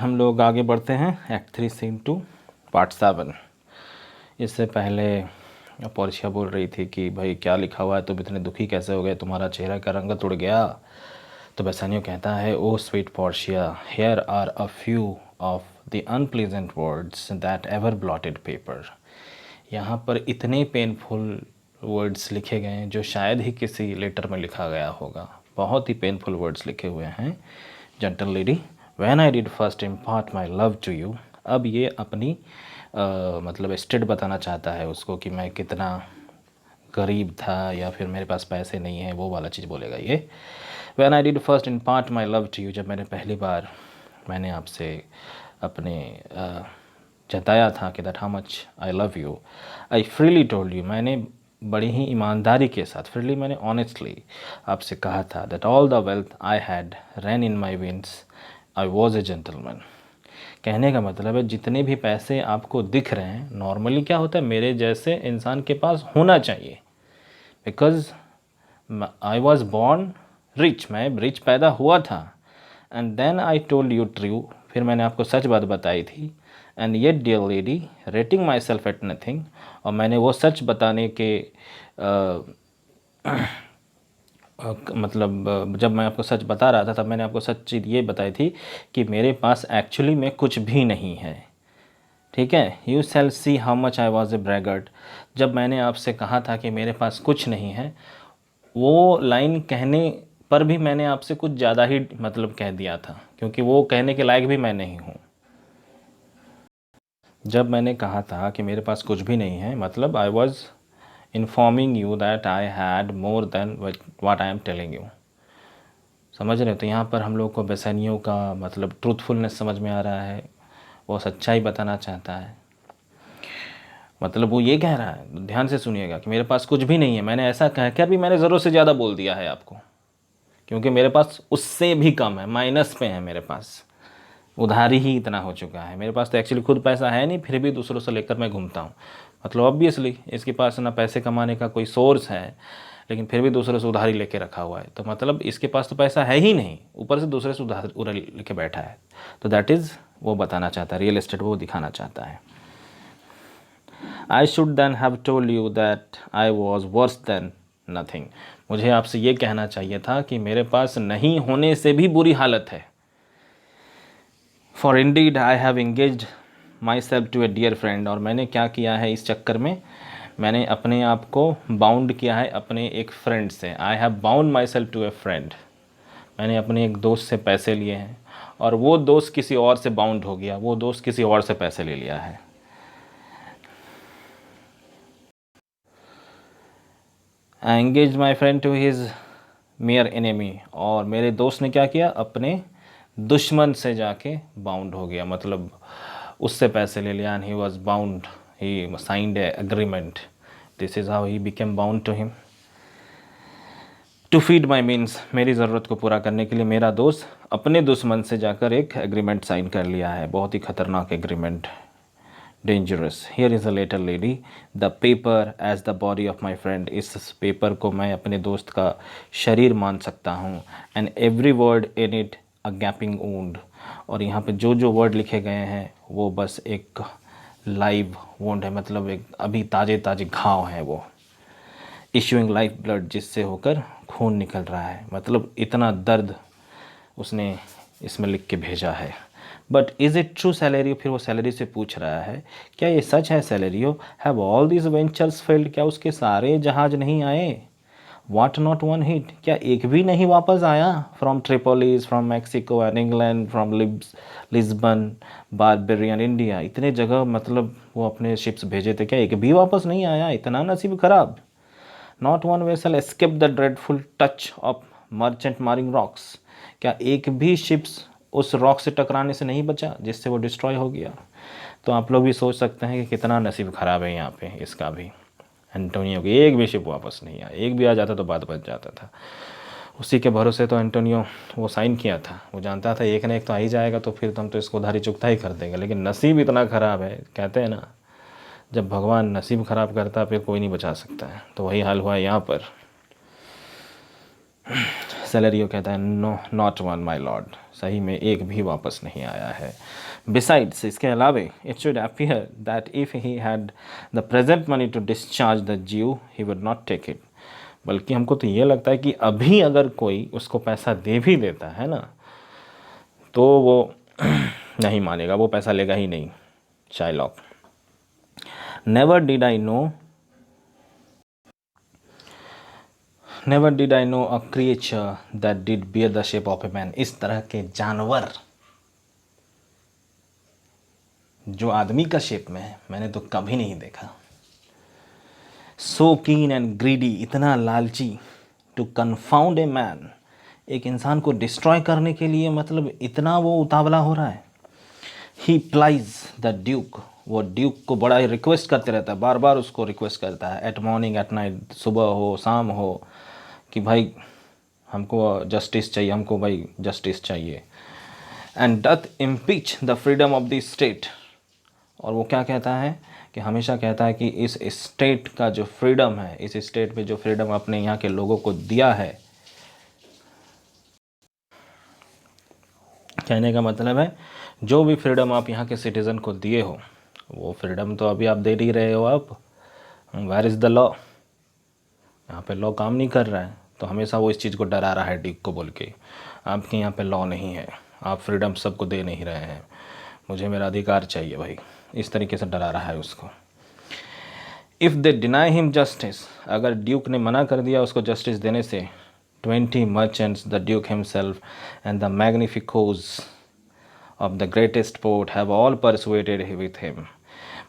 हम लोग आगे बढ़ते हैं एक्ट 3 सीन 2 पार्ट 7। इससे पहले पोर्शिया बोल रही थी कि भाई क्या लिखा हुआ है, तुम इतने दुखी कैसे हो गए, तुम्हारा चेहरा का रंग उड़ गया। तो बेसानियो कहता है, O sweet Portia, here are a few of the unpleasant words that ever blotted paper. यहाँ पर इतने पेनफुल वर्ड्स लिखे गए हैं जो शायद ही किसी लेटर में लिखा गया होगा। बहुत ही पेनफुल वर्ड्स लिखे हुए हैं। Gentle lady, when I did first impart my love to you. अब ये अपनी मतलब स्टेट बताना चाहता है उसको कि मैं कितना गरीब था या फिर मेरे पास पैसे नहीं है, वो वाला चीज़ बोलेगा ये। When I did first impart my love to you, जब मैंने आपसे अपने जताया था कि that how much I love you, I freely told you, मैंने बड़ी ही ईमानदारी के साथ, फ्रीली मैंने ऑनेस्टली आपसे कहा था, that all the wealth I had ran in my veins I was a gentleman. कहने का मतलब है जितने भी पैसे आपको दिख रहे हैं, नॉर्मली क्या होता है, मेरे जैसे इंसान के पास होना चाहिए, because I was born rich, मैं रिच पैदा हुआ था। And then I told you true, फिर मैंने आपको सच बात बताई थी। And yet dear lady, rating myself at nothing, और मैंने वो सच बताने के मतलब जब मैं आपको सच बता रहा था तब मैंने आपको सच चीज़ ये बताई थी कि मेरे पास एक्चुअली में कुछ भी नहीं है। ठीक है, you shall see how much I was a braggart. जब मैंने आपसे कहा था कि मेरे पास कुछ नहीं है, वो लाइन कहने पर भी मैंने आपसे कुछ ज़्यादा ही मतलब कह दिया था, क्योंकि वो कहने के लायक भी मैं नहीं हूँ। जब मैंने कहा था कि मेरे पास कुछ भी नहीं है, मतलब I was informing you that I had more than what I am telling you. समझ रहे हो? तो यहाँ पर हम लोग को बेसैनियों का मतलब ट्रूथफुलनेस समझ में आ रहा है, वो सच्चाई बताना चाहता है। मतलब वो ये कह रहा है, ध्यान से सुनिएगा, कि मेरे पास कुछ भी नहीं है, मैंने ऐसा कह कर भी मैंने ज़रूरत से ज़्यादा बोल दिया है आपको, क्योंकि मेरे पास उससे भी कम है, माइनस पे है, मेरे पास उधारी ही इतना हो चुका है। मेरे पास तो एक्चुअली खुद पैसा है नहीं, फिर भी दूसरों से लेकर मैं घूमता हूँ। मतलब ऑब्वियसली इसके पास ना पैसे कमाने का कोई सोर्स है, लेकिन फिर भी दूसरों से उधारी लेके रखा हुआ है। तो मतलब इसके पास तो पैसा है ही नहीं, ऊपर से दूसरे से उधार लेके बैठा है। तो दैट इज़ वो बताना चाहता है, रियल एस्टेट वो दिखाना चाहता है। I should then have told you that I was worse than nothing. मुझे आपसे ये कहना चाहिए था कि मेरे पास नहीं होने से भी बुरी हालत है। For indeed I have engaged myself to a dear friend, और मैंने क्या किया है इस चक्कर में, मैंने अपने आप को बाउंड किया है अपने एक फ्रेंड से। I have bound myself to a friend, मैंने अपने एक दोस्त से पैसे लिए हैं और वो दोस्त किसी और से बाउंड हो गया, वो दोस्त किसी और से पैसे ले लिया है। I engage my friend to his mere enemy, और मेरे दोस्त ने क्या किया, अपने दुश्मन से जाके बाउंड हो गया, मतलब उससे पैसे ले लिया। And he was bound, he signed a agreement, this is how he became bound to him. To feed my means, मेरी ज़रूरत को पूरा करने के लिए मेरा दोस्त अपने दुश्मन से जाकर एक एग्रीमेंट साइन कर लिया है, बहुत ही खतरनाक agreement, dangerous. Here is a letter lady, the paper as the body of my friend, इस पेपर को मैं अपने दोस्त का शरीर मान सकता हूँ। And every word in it a gaping wound, और यहाँ पे जो जो वर्ड लिखे गए हैं वो बस एक लाइव वुंड है, मतलब एक अभी ताज़े ताज़े घाव है वो, इशूइंग लाइफ ब्लड, जिससे होकर खून निकल रहा है। मतलब इतना दर्द उसने इसमें लिख के भेजा है। But is it true salary, फिर वो सैलरी से पूछ रहा है, क्या ये सच है Celerio, have all this ventures failed, क्या उसके सारे जहाज नहीं आए, वाट नॉट वन हिट, क्या एक भी नहीं वापस आया, from Tripolis, from Mexico and England, from Lisbon, barbarian India, इतने जगह मतलब वो अपने शिप्स भेजे थे, क्या एक भी वापस नहीं आया, इतना नसीब खराब। Not one vessel escape the dreadful touch of merchant marring rocks, क्या एक भी शिप्स उस रॉक से टकराने से नहीं बचा जिससे वो डिस्ट्रॉय हो गया। तो आप लोग भी सोच सकते हैं कि कितना नसीब ख़राब है यहाँ पे इसका भी। एंटोनियो की एक भी शिप वापस नहीं आया, एक भी आ जाता तो बात बच जाता था। उसी के भरोसे तो एंटोनियो वो साइन किया था, वो जानता था एक ना एक तो आ ही जाएगा, तो फिर हम तो इसको उधारी चुकता ही कर देंगे। लेकिन नसीब इतना ख़राब है, कहते हैं ना, जब भगवान नसीब ख़राब करता फिर कोई नहीं बचा सकता है। तो वही हाल हुआ यहाँ पर। सेलेरियो कहता है, no not one my lord, सही में एक भी वापस नहीं आया है। बिसाइड्स, इसके अलावे it should appear that if he had the present money to discharge the due he would not take it. बल्कि हमको तो ये लगता है कि अभी अगर कोई उसको पैसा दे भी देता है ना, तो वो नहीं मानेगा, वो पैसा लेगा ही नहीं। Shylock, never did I know a creature that did bear the shape of a man. इस तरह के जानवर जो आदमी का शेप में है मैंने तो कभी नहीं देखा। सो कीन एंड ग्रीडी, इतना लालची, टू कन्फाउंड ए मैन, एक इंसान को डिस्ट्रॉय करने के लिए, मतलब इतना वो उतावला हो रहा है। ही प्लाइज द ड्यूक, वो ड्यूक को बड़ा ही रिक्वेस्ट करते रहता है, बार बार उसको रिक्वेस्ट करता है, एट मॉर्निंग एट नाइट, सुबह हो शाम हो, कि भाई हमको जस्टिस चाहिए, हमको भाई जस्टिस चाहिए। And doth impeach the freedom of the state, और वो क्या कहता है कि हमेशा कहता है कि इस स्टेट का जो फ्रीडम है, इस स्टेट पे जो फ्रीडम अपने यहाँ के लोगों को दिया है, कहने का मतलब है जो भी फ्रीडम आप यहाँ के सिटीज़न को दिए हो, वो फ्रीडम तो अभी आप दे नहीं रहे हो। आप, वेयर इज़ द लॉ, यहाँ पे लॉ काम नहीं कर रहा है। तो हमेशा वो इस चीज़ को डरा रहा है ड्यूक को बोल के, आपके यहाँ पे लॉ नहीं है, आप फ्रीडम सबको दे नहीं रहे हैं, मुझे मेरा अधिकार चाहिए भाई, इस तरीके से डरा रहा है उसको। If they deny him justice, अगर ड्यूक ने मना कर दिया उसको जस्टिस देने से, 20 merchants, the Duke himself, and the magnificos of the greatest port have all persuaded with him।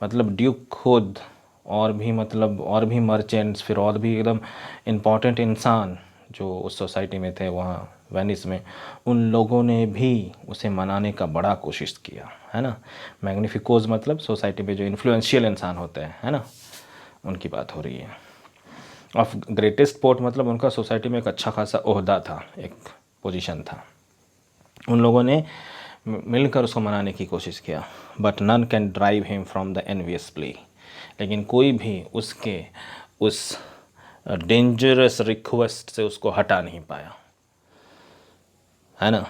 मतलब ड्यूक खुद और भी, मतलब और भी मर्चेंट्स, फिर और भी एकदम इम्पॉर्टेंट इंसान जो उस सोसाइटी में थे वहाँ वेनिस में, उन लोगों ने भी उसे मनाने का बड़ा कोशिश किया, है ना। मैग्निफिकोज मतलब सोसाइटी में जो इन्फ्लुएंशियल इंसान होते हैं, है ना, उनकी बात हो रही है। ऑफ ग्रेटेस्ट पोर्ट मतलब उनका सोसाइटी में एक अच्छा खासा ओहदा था, एक पोजीशन था। उन लोगों ने मिलकर उसको मनाने की कोशिश किया। But none can drive him from the envious plea, लेकिन कोई भी उसके उस डेंजरस रिक्वेस्ट से उसको हटा नहीं पाया, है ना।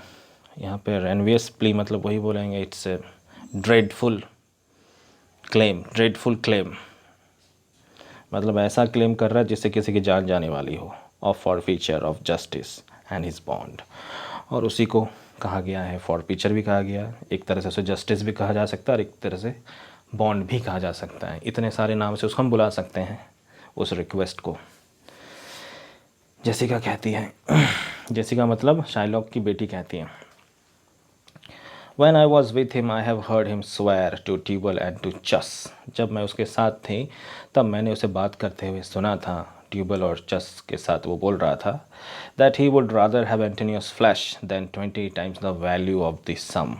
यहाँ पे एनवियस प्ले मतलब वही बोलेंगे, इट्स ए ड्रेडफुल क्लेम, मतलब ऐसा क्लेम कर रहा है जिससे किसी की जान जाने वाली हो, of for feature of justice and his bond. और उसी को कहा गया है, फॉर फीचर भी कहा गया है, एक तरह से उसे जस्टिस भी कहा जा सकता है और एक तरह से बॉन्ड भी कहा जा सकता है। इतने सारे नाम से उसको हम बुला सकते हैं उस रिक्वेस्ट को। जेसिका कहती है, जेसिका मतलब शाइलॉक की बेटी कहती है, When I was with him, I have heard him swear to Tubal and to Chus। जब मैं उसके साथ थी तब मैंने उसे बात करते हुए सुना था, ट्यूबल और चस के साथ वो बोल रहा था, that he would rather have Antonius flesh than 20 times the value of the sum।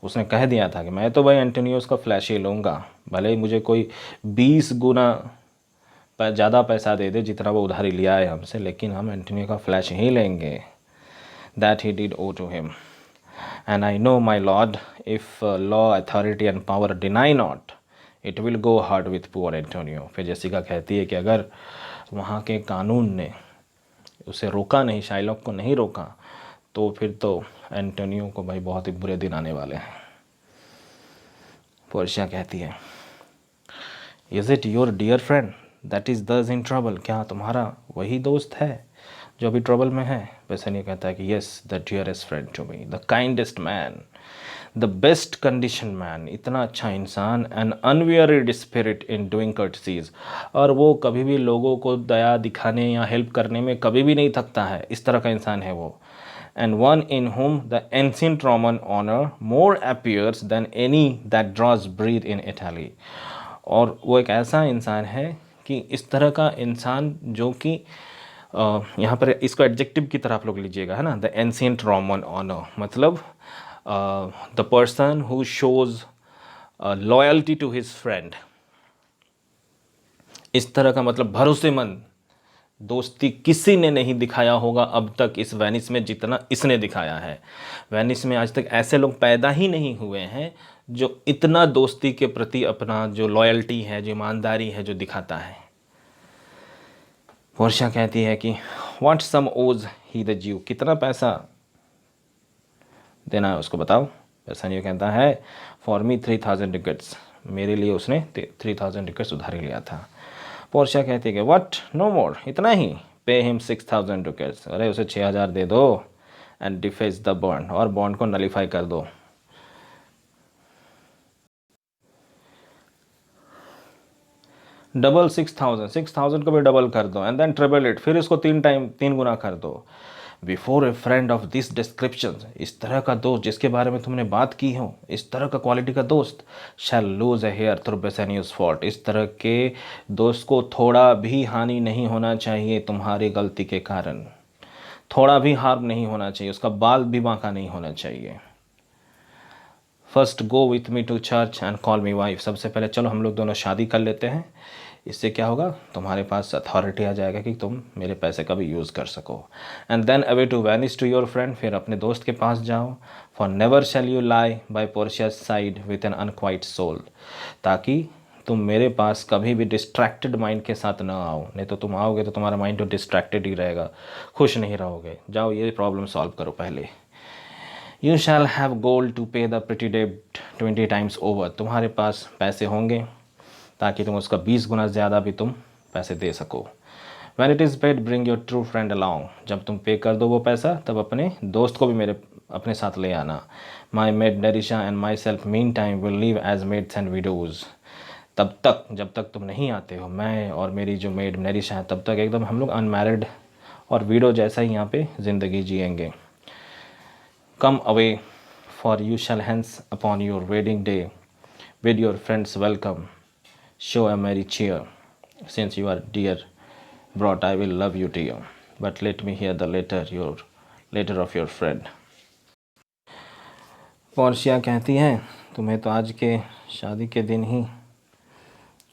उसने कह दिया था कि मैं तो भाई एंटोनियोस का फ्लैश ही लूँगा, भले ही मुझे कोई 20 गुना ज़्यादा पैसा दे दे जितना वो उधारी लिया है हमसे, लेकिन हम एंटोनियो का फ्लैश ही लेंगे। That he did owe to him। And I know, my lord, if law, authority and power deny not, it will go hard with poor Antonio। फिर जेसिका कहती है कि अगर वहाँ के कानून ने उसे रोका नहीं, शाइलॉक को नहीं रोका, तो फिर तो एंटोनियो को भाई बहुत ही बुरे दिन आने वाले हैं। पोर्शिया कहती है, is it your dear friend that is thus in trouble, क्या तुम्हारा वही दोस्त है जो अभी ट्रबल में है। बेसनिया कहता है कि yes, the dearest friend to me, the kindest man, the best condition man, इतना अच्छा इंसान, an unwearied spirit in doing courtesies, और वो कभी भी लोगों को दया दिखाने या हेल्प करने में कभी भी नहीं थकता है, इस तरह का इंसान है वो। And one in whom the ancient Roman honour more appears than any that draws breath in Italy. और वो एक ऐसा इंसान है कि इस तरह का इंसान जो कि यहाँ पर इसको एडजेक्टिव की तरह आप लोग लीजिएगा, है ना, द एंशिएंट रोमन ऑनर, मतलब the person who shows loyalty to his friend, इस तरह का मतलब भरोसेमंद दोस्ती किसी ने नहीं दिखाया होगा अब तक इस वेनिस में जितना इसने दिखाया है। वेनिस में आज तक ऐसे लोग पैदा ही नहीं हुए हैं जो इतना दोस्ती के प्रति अपना जो लॉयल्टी है, जो ईमानदारी है, जो दिखाता है। पोर्शिया कहती है कि व्हाट सम ओज ही द ज्यू, कितना पैसा देना है उसको बताओ। बेसानियो कहता है फॉर मी 3000 टिकट्स, मेरे लिए उसने 3000 टिकट्स उधारी लिया था। पोर्शिया कहती है कि व्हाट, नो मोर, इतना ही, पे हिम 6000 टिकट्स, अरे उसे 6000 दे दो, एंड डिफेज द बॉन्ड, और बॉन्ड को नलीफाई कर दो। डबल 6000 को भी डबल कर दो, एंड देन ट्रिपल इट, फिर इसको 3 गुना कर दो। Before A friend of this description, इस तरह का दोस्त जिसके बारे में तुमने बात की हो, इस तरह का क्वालिटी का दोस्त, शैल लूज ए हेयर थ्रू बेसानियोस फॉल्ट, इस तरह के दोस्त को थोड़ा भी हानि नहीं होना चाहिए तुम्हारी गलती के कारण, थोड़ा भी हार्म नहीं होना चाहिए, उसका बाल भी बांका नहीं होना चाहिए। First go with me to church and call me wife, सबसे पहले चलो हम लोग दोनों शादी कर लेते हैं, इससे क्या होगा, तुम्हारे पास अथॉरिटी आ जाएगा कि तुम मेरे पैसे का भी यूज़ कर सको। And then away to vanish to your friend, फिर अपने दोस्त के पास जाओ। For never shall you lie by Portia's side with an unquiet soul, ताकि तुम मेरे पास कभी भी डिस्ट्रैक्टेड माइंड के साथ ना आओ, नहीं तो तुम आओगे तो तुम्हारा माइंड तो डिस्ट्रैक्टेड ही रहेगा, खुश नहीं रहोगे। जाओ ये प्रॉब्लम सॉल्व करो पहले। You shall have gold to pay the petty डेब्ट 20 टाइम्स ओवर, तुम्हारे पास पैसे होंगे ताकि तुम उसका 20 गुना ज़्यादा भी तुम पैसे दे सको। When it is paid bring your true friend along, जब तुम पे कर दो वो पैसा तब अपने दोस्त को भी मेरे अपने साथ ले आना। My maid Nerissa and myself meantime will live as maids and widows, तब तक जब तक तुम नहीं आते हो, मैं और मेरी जो मेड नरिशा है, तब तक एकदम हम लोग अनमैरिड और विडो जैसा ही यहाँ पे ज़िंदगी जिएंगे। Come away for you shall hence upon your wedding day with your friends welcome, show a merry cheer, since you are dear brought, I will love you dear, but let me hear the letter of your friend। Portia कहती है तुम्हें तो आज के शादी के दिन ही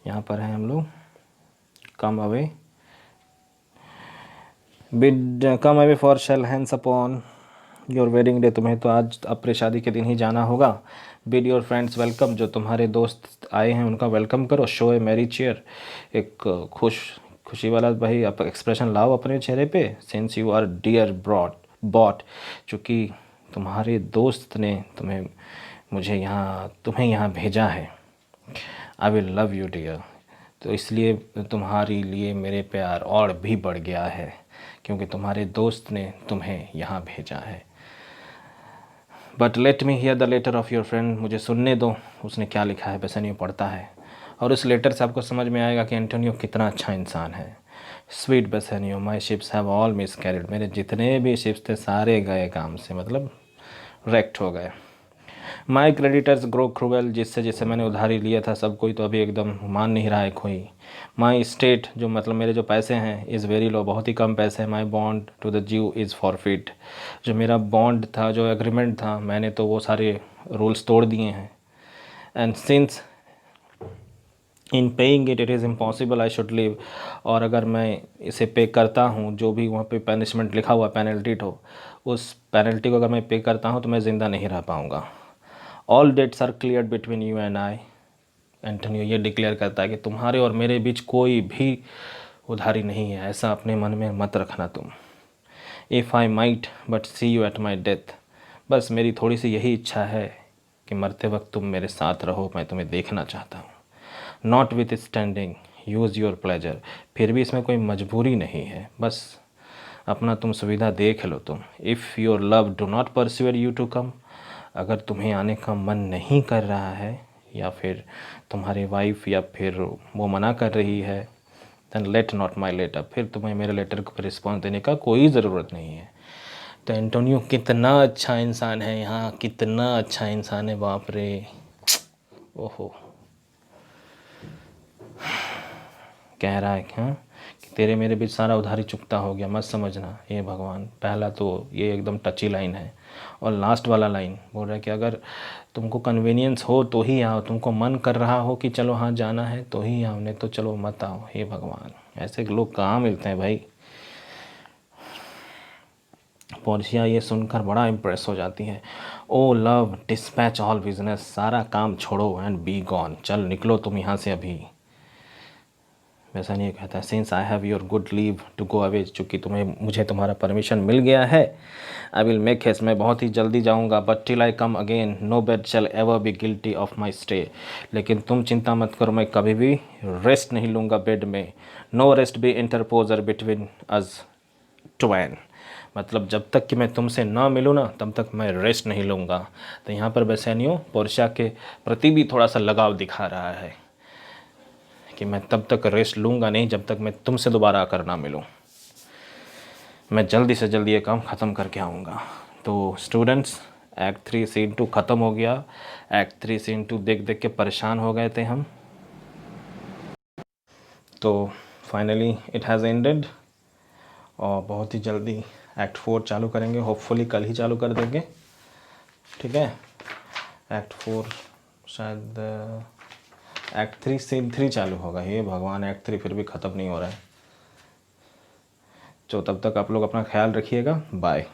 यहाँ पर है हम लोग, come away for shall hence upon your wedding day, तुम्हें तो आज अपने शादी के दिन ही जाना होगा। बिड योर फ्रेंड्स वेलकम, जो तुम्हारे दोस्त आए हैं उनका वेलकम करो। शो ए मैरी चेयर, एक खुशी वाला भाई आप एक्सप्रेशन लाओ अपने चेहरे पे। Since you are dear bought, चूँकि तुम्हारे दोस्त ने तुम्हें यहाँ भेजा है। I will love you dear, तो इसलिए तुम्हारे लिए मेरे प्यार और भी बढ़ गया है, क्योंकि तुम्हारे दोस्त ने तुम्हें यहाँ भेजा है। But let me hear the letter of your friend, मुझे सुनने दो उसने क्या लिखा है। बेसानियो पढ़ता है और उस लेटर से आपको समझ में आएगा कि एंटोनियो कितना अच्छा इंसान है। Sweet Bassanio, my ships have all miscarried, मेरे जितने भी शिप्स थे सारे गए काम से, मतलब रेक्ट हो गए। माई क्रेडिटर्स ग्रो क्रूएल, जिससे मैंने उधारी लिया था सब कोई तो अभी एकदम मान नहीं रहा है कोई। माई स्टेट, जो मतलब मेरे जो पैसे हैं, इज़ वेरी लो, बहुत ही कम पैसे हैं। माई बॉन्ड टू द ज्यू इज़ फॉरफिट, जो मेरा बॉन्ड था, जो एग्रीमेंट था, मैंने तो वो सारे रूल्स तोड़ दिए हैं। And since in paying it is impossible I should live, और अगर मैं इसे पे करता हूँ, जो भी वहाँ पे पनिशमेंट लिखा हुआ पेनल्टी हो, उस पेनल्टी को अगर मैं पे करता हूँ तो मैं ज़िंदा नहीं रह पाऊँगा। All debts are cleared between you and I, Antonio ये डिक्लेयर करता है कि तुम्हारे और मेरे बीच कोई भी उधारी नहीं है, ऐसा अपने मन में मत रखना तुम। If I might but see you at my death, बस मेरी थोड़ी सी यही इच्छा है कि मरते वक्त तुम मेरे साथ रहो, मैं तुम्हें देखना चाहता हूँ। Not with standing use your pleasure, फिर भी इसमें कोई मजबूरी नहीं है, बस अपना तुम सुविधा देख लो तुम। If your love do not persuade you to come, अगर तुम्हें आने का मन नहीं कर रहा है, या फिर तुम्हारी वाइफ या फिर वो मना कर रही है, then let not my letter, फिर तुम्हें मेरे लेटर को रिस्पॉन्स देने का कोई ज़रूरत नहीं है। तो एंटोनियो कितना अच्छा इंसान है यहाँ, कितना अच्छा इंसान है, बाप रे, ओहो। कह रहा है कि तेरे मेरे बीच सारा उधारी चुकता हो गया, मत समझना ये भगवान। पहला तो ये एकदम टची लाइन है, और लास्ट वाला लाइन बोल रहा है कि अगर तुमको कन्वीनियंस हो तो ही आओ, तुमको मन कर रहा हो कि चलो हाँ जाना है तो ही आओ, नहीं तो चलो मत आओ। हे भगवान, ऐसे लोग कहाँ मिलते हैं भाई। पोर्शिया ये सुनकर बड़ा इम्प्रेस हो जाती है। ओ लव डिस्पैच ऑल बिजनेस, सारा काम छोड़ो एंड बी गॉन, चल निकलो तुम यहाँ से अभी। वैसा नहीं कहता है since I have your good leave to go away, चूँकि मुझे तुम्हारा परमिशन मिल गया है, आई विल मेक हेस्ट, मैं बहुत ही जल्दी जाऊंगा, but till I come again no bed shall ever be guilty of my stay, लेकिन तुम चिंता मत करो, मैं कभी भी रेस्ट नहीं लूँगा बेड में, no rest be interposer between us twain, मतलब जब तक कि मैं तुमसे ना मिलूँ ना तब तक मैं रेस्ट नहीं लूँगा। तो यहाँ पर बेसैनियो पोर्शिया के प्रति भी थोड़ा सा लगाव दिखा रहा है कि मैं तब तक रेस्ट लूँगा नहीं जब तक मैं तुमसे दोबारा आकर ना मिलूँ, मैं जल्दी से जल्दी ये काम ख़त्म करके आऊँगा। तो स्टूडेंट्स एक्ट 3 सीन 2 ख़त्म हो गया। एक्ट 3 सीन 2 देख देख के परेशान हो गए थे हम, तो फाइनली इट हैज़ एंडेड और बहुत ही जल्दी एक्ट 4 चालू करेंगे, होपफुली कल ही चालू कर देंगे, ठीक है। एक्ट 4 शायद एक्ट 3 सीन 3 चालू होगा, हे भगवान एक्ट 3 फिर भी ख़त्म नहीं हो रहा है। तो तब तक आप लोग अपना ख्याल रखिएगा, बाय।